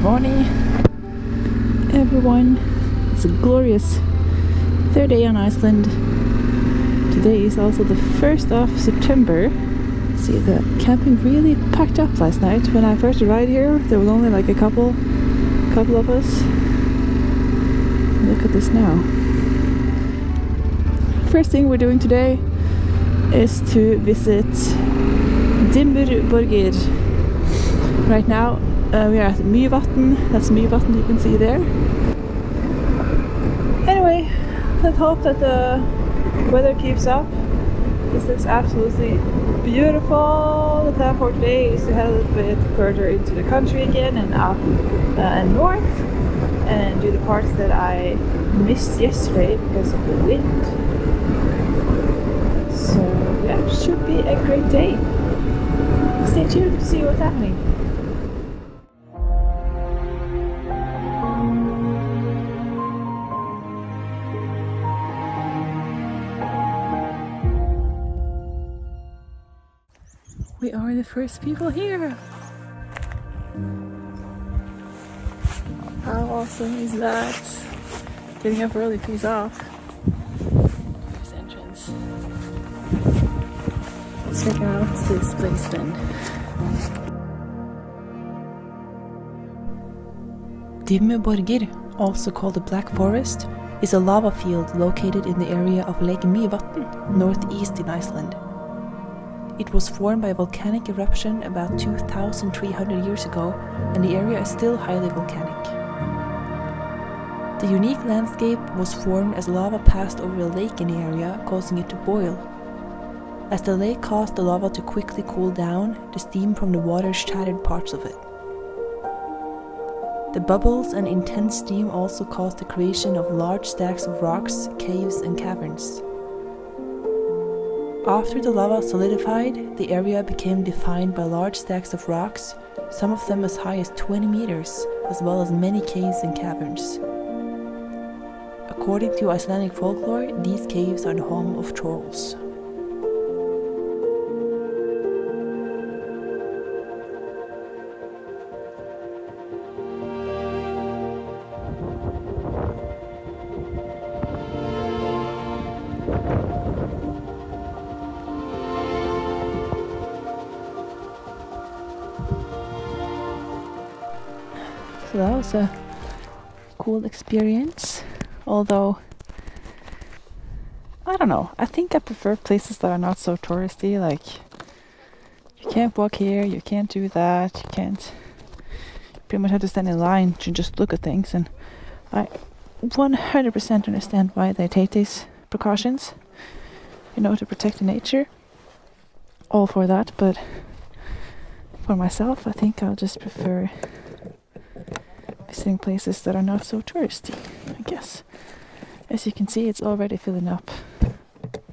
morning, everyone. It's a glorious third day on Iceland. Today is also the 1st of September. See, the camping really packed up last night. When I first arrived here, there was only like a couple of us. Look at this now. First thing we're doing today is to visit Dimmuborgir. Right now we are at Mývatn. That's Mývatn, you can see there. Anyway, let's hope that the weather keeps up. This looks absolutely beautiful. The plan for today is to head a little bit further into the country again and up and north, and do the parts that I missed yesterday because of the wind. So yeah, should be a great day. Stay tuned to see what's happening. We are the first people here. How awesome is that? Getting up early pays off. There's the entrance. Let's check out this place then. Dimmuborgir, also called the Black Forest, is a lava field located in the area of Lake Mývatn, northeast in Iceland. It was formed by a volcanic eruption about 2,300 years ago, and the area is still highly volcanic. The unique landscape was formed as lava passed over a lake in the area, causing it to boil. As the lake caused the lava to quickly cool down, the steam from the water shattered parts of it. The bubbles and intense steam also caused the creation of large stacks of rocks, caves, and caverns. After the lava solidified, the area became defined by large stacks of rocks, some of them as high as 20 meters, as well as many caves and caverns. According to Icelandic folklore, these caves are the home of trolls. So that was a cool experience, although I don't know, I think I prefer places that are not so touristy. Like, you can't walk here, you can't do that, you pretty much have to stand in line to just look at things, and I 100% understand why they take these precautions, to protect the nature. All for that, but for myself, I think I'll just prefer visiting places that are not so touristy, I guess. As you can see, it's already filling up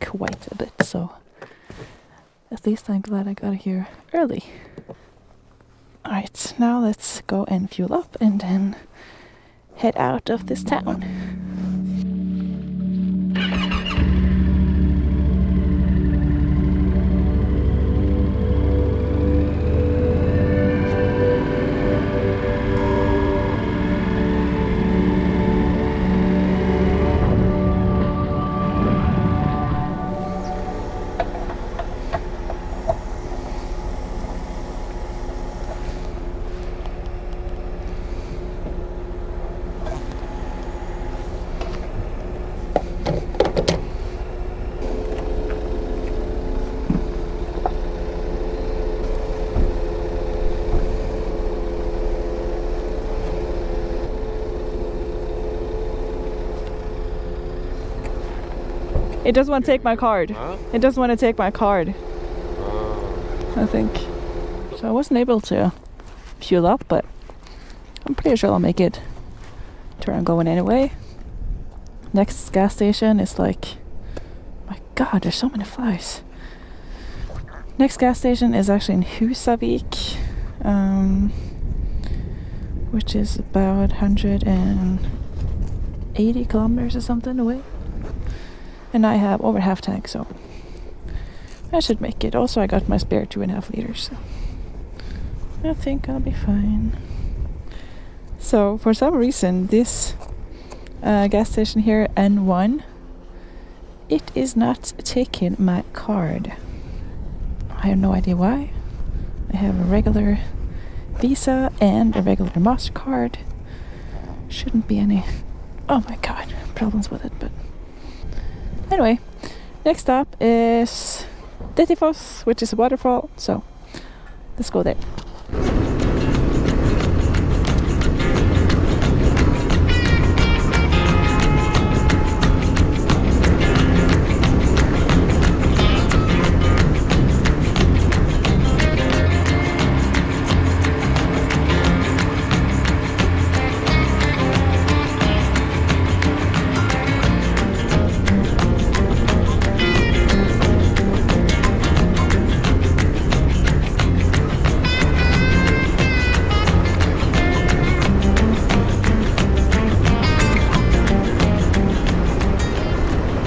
quite a bit, so at least I'm glad I got here early. Alright, now let's go and fuel up and then head out of this town. It doesn't want to take my card. Huh? It doesn't want to take my card. I think. So I wasn't able to fuel up, but I'm pretty sure I'll make it to where I'm going anyway. Next gas station is like, my god, there's so many flies. Next gas station is actually in Húsavík, which is about 180 kilometers or something away. And I have over half tank, so I should make it. Also, I got my spare 2.5 liters, so I think I'll be fine. So for some reason this gas station here, N1, it is not taking my card. I have no idea why. I have a regular Visa and a regular MasterCard. Shouldn't be any, oh my god, problems with it, but anyway, next stop is Dettifoss, which is a waterfall, so let's go there.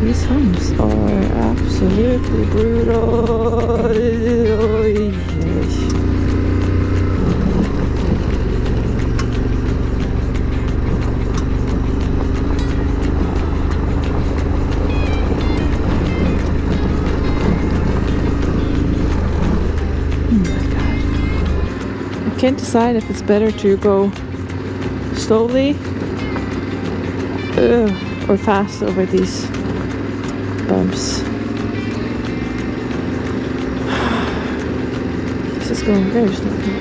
These homes are absolutely brutal. Oh my god. I can't decide if it's better to go slowly or fast over these bumps. This is going very slowly.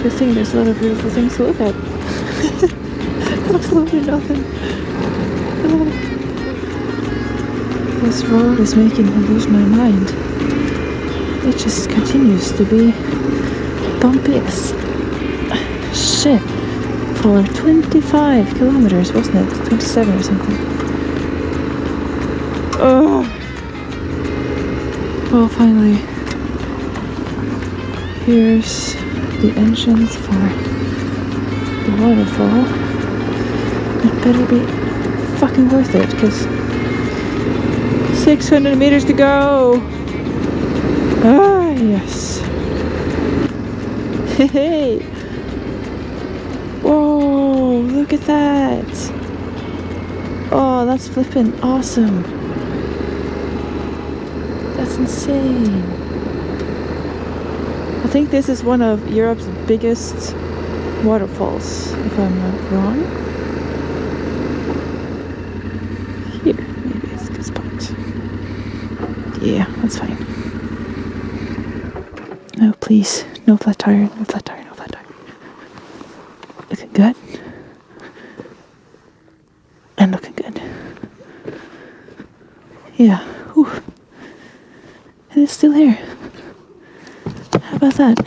Good thing there's a lot of beautiful things to look at. Absolutely nothing. This road is making me lose my mind. It just continues to be bumpy as shit. For 25 kilometers, wasn't it? 27 or something. Oh. Well, finally, here's the entrance for the waterfall. It better be fucking worth it, because 600 meters to go. Ah, yes. Hey. Whoa, look at that. Oh, that's flippin' awesome. That's insane. I think this is one of Europe's biggest waterfalls, if I'm not wrong. Here, maybe it's a good spot. Yeah, that's fine. No, please. No flat tire, no flat tire, no flat tire. Looking good. And looking good. Yeah. Whew. And it's still here. How about that?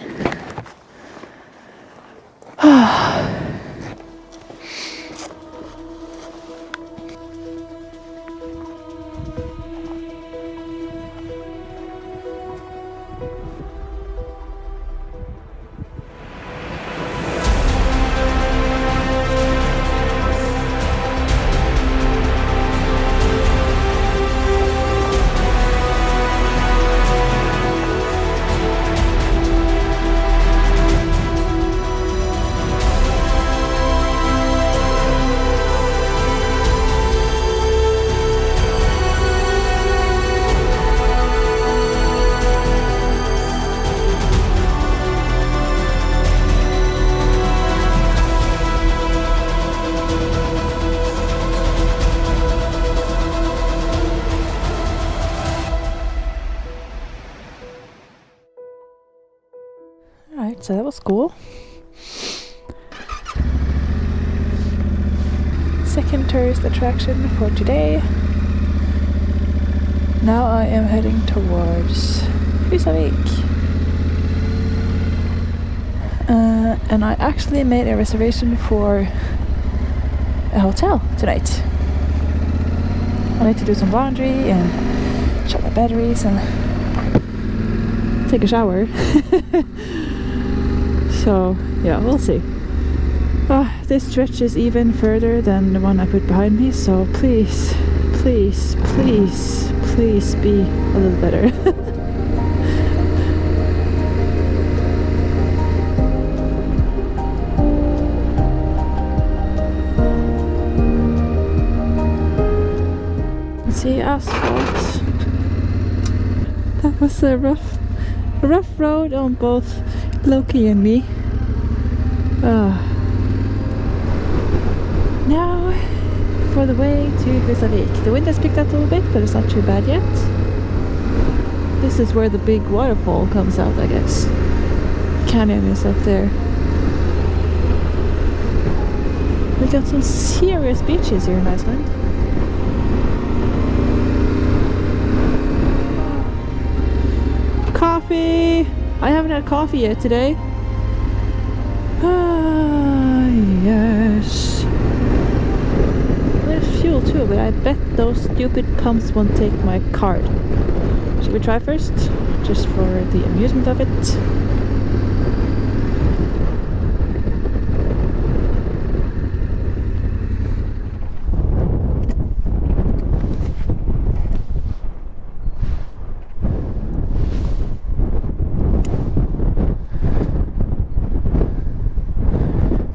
Alright, so that was cool. Second tourist attraction for today. Now I am heading towards Husavik. And I actually made a reservation for a hotel tonight. I need to do some laundry and check my batteries and take a shower. So yeah, we'll see. This stretches even further than the one I put behind me, so please, please, please, please be a little better. was a rough road on both Loki and me. Now for the way to Husavik. The wind has picked up a little bit, but it's not too bad yet. This is where the big waterfall comes out, I guess. Canyon is up there. We got some serious beaches here in Iceland. Coffee! I haven't had coffee yet today. Ah, yes. There's fuel too, but I bet those stupid pumps won't take my card. Should we try first? Just for the amusement of it.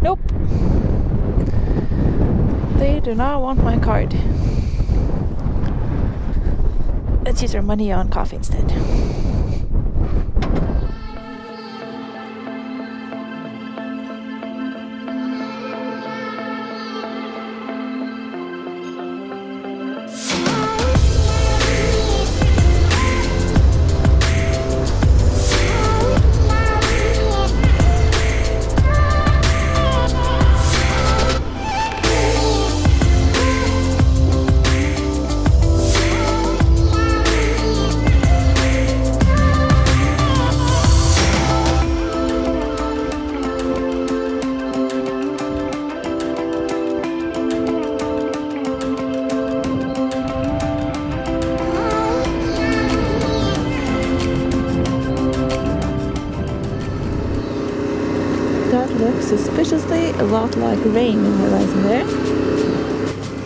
Nope. They do not want my card. Let's use our money on coffee instead. Looks suspiciously a lot like rain in the horizon there.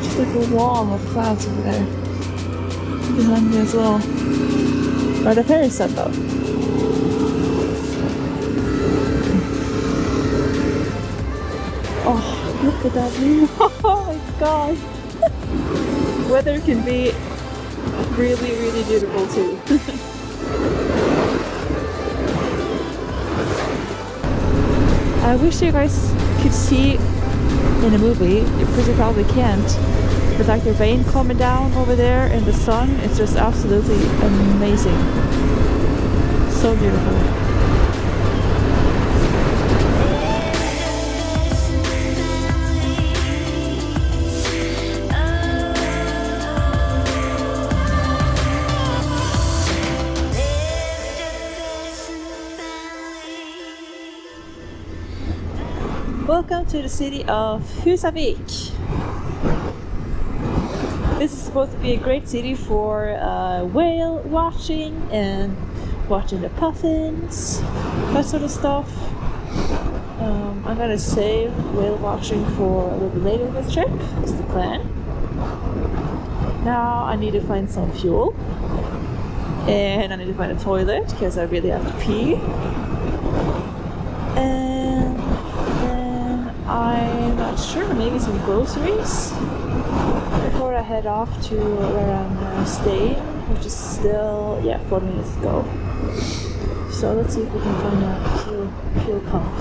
Just like a wall of clouds over there. Behind me as well. Or the ferry set though. Oh, look at that view. Oh my god. Weather can be really, really beautiful too. I wish you guys could see in a movie, because you probably can't, but like the rain coming down over there and the sun, it's just absolutely amazing. So beautiful. Welcome to the city of Husavik. This is supposed to be a great city for whale watching and watching the puffins, that sort of stuff. I'm gonna save whale watching for a little bit later this trip, is the plan. Now I need to find some fuel, and I need to find a toilet because I really have to pee. And then I'm not sure, maybe some groceries before I head off to where I'm staying, which is still 4 minutes to go. So let's see if we can find a fuel pump.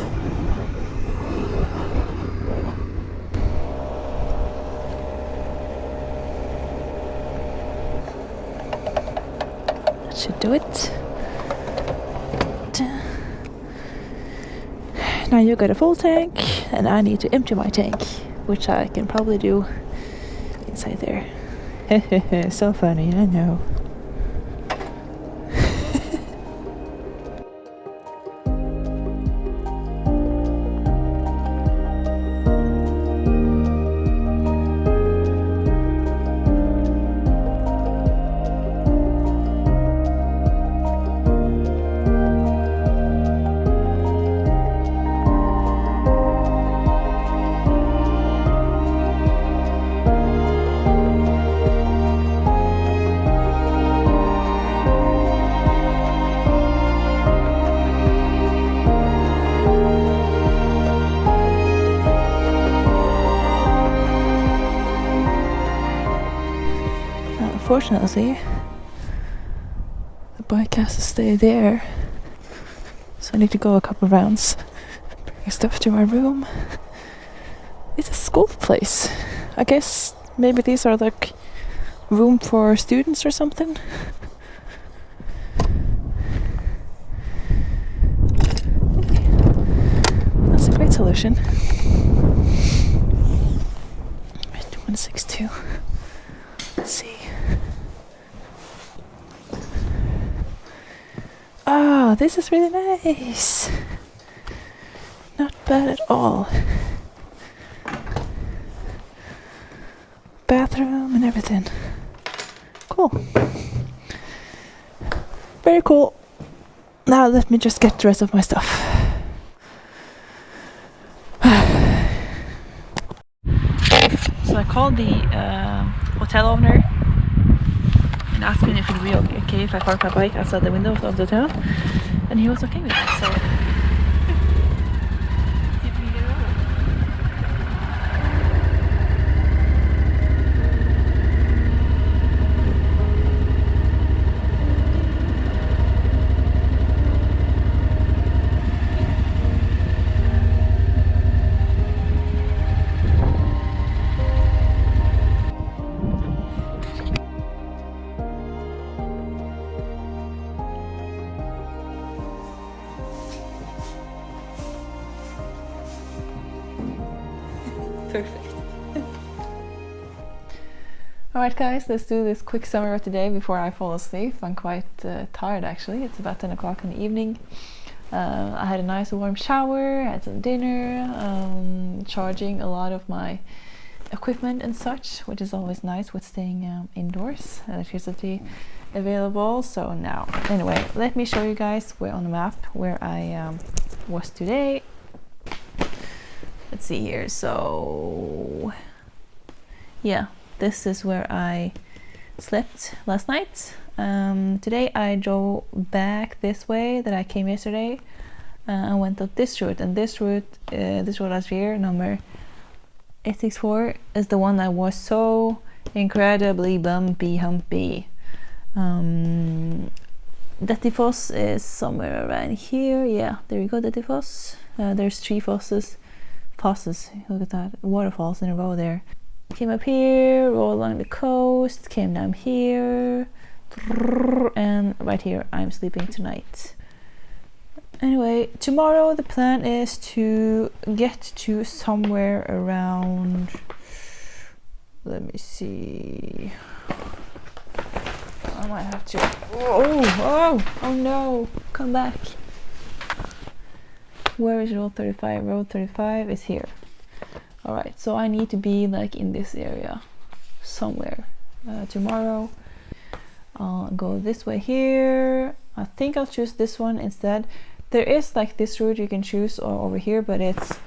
That should do it. Now you got a full tank, and I need to empty my tank, which I can probably do inside there. So funny, I know. Unfortunately, the bike has to stay there. So I need to go a couple rounds, bring stuff to my room. It's a school place. I guess maybe these are like room for students or something. That's a great solution. 162. Let's see. Ah, this is really nice. Not bad at all. Bathroom and everything. Cool. Very cool. Now let me just get the rest of my stuff. So I called the hotel owner and asked him if it would be okay if I park my bike outside the window of the hotel, and he was okay with it. So perfect. Alright guys, let's do this quick summary of today before I fall asleep. I'm quite tired actually. It's about 10 o'clock in the evening. I had a nice warm shower, had some dinner, charging a lot of my equipment and such, which is always nice with staying indoors, electricity available. So now, anyway, let me show you guys where on the map where I was today. Let's see here. So yeah, this is where I slept last night. Today I drove back this way that I came yesterday and went up this route, and this route last year, number 864, is the one that was so incredibly bumpy, humpy. Dettifoss is somewhere around here. Yeah, there you go, Dettifoss. There's 3 fosses, look at that, waterfalls in a row there. Came up here, rolled along the coast, came down here, and right here I'm sleeping tonight. Anyway, tomorrow the plan is to get to somewhere around, let me see, I might have to, oh no, come back. Where is road 35? Road 35 is here. Alright, so I need to be like in this area somewhere tomorrow. I'll go this way here. I think I'll choose this one instead. There is like this route you can choose over here, but it's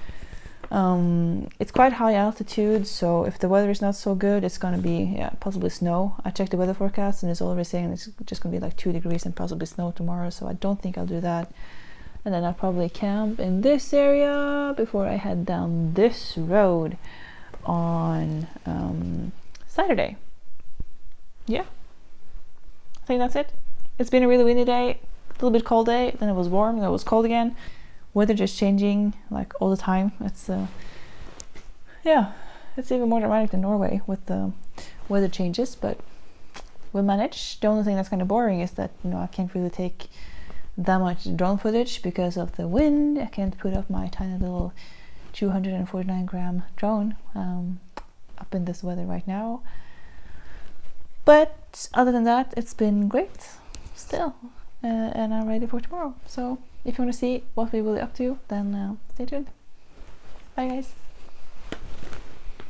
quite high altitude, so if the weather is not so good, it's gonna be possibly snow. I checked the weather forecast and it's already saying it's just gonna be like 2 degrees and possibly snow tomorrow, so I don't think I'll do that. And then I'll probably camp in this area before I head down this road on Saturday. Yeah, I think that's it. It's been a really windy day, a little bit cold day, then it was warm, then it was cold again. Weather just changing like all the time. It's yeah, it's even more dramatic than Norway with the weather changes, but we'll manage. The only thing that's kind of boring is that, you know, I can't really take that much drone footage because of the wind. I can't put up my tiny little 249 gram drone up in this weather right now. But other than that, it's been great still, and I'm ready for tomorrow. So if you want to see what we will be up to, then stay tuned. Bye guys.